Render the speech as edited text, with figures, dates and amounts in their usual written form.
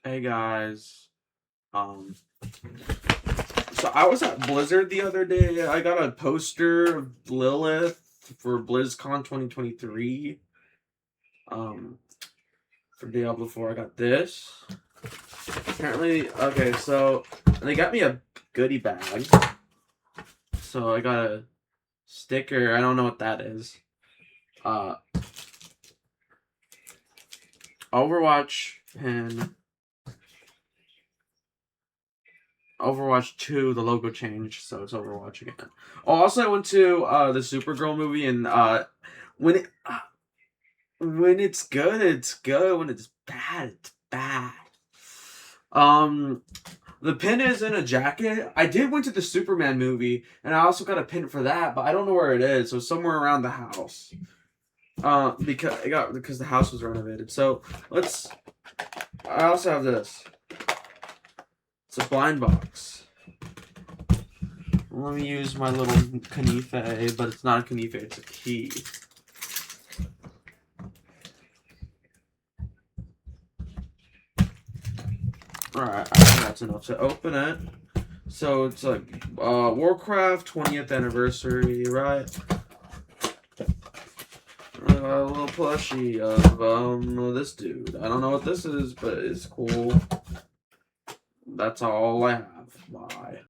Hey guys. Um, so I was at Blizzard the other day. I got a poster of Lilith for BlizzCon 2023. Um, for Diablo 4, I got this. Apparently, okay, so they got me a goodie bag. So I got a sticker. I don't know what that is. Uh, Overwatch pin. Overwatch 2, the logo changed, so it's Overwatch again. Oh, also, I went to the Supergirl movie, and when it, when it's good, it's good. When it's bad, it's bad. Um, the pin is in a jacket. I did went to the Superman movie, and I also got a pin for that, but I don't know where it is. So somewhere around the house. Because the house was renovated. So let's. I also have this. It's a blind box. Let me use my little Kanife, but it's not a Kanife, it's a key. Alright, I think that's enough to open it. So it's like Warcraft 20th anniversary, right? A little plushie of this dude. I don't know what this is, but it's cool. That's all I have.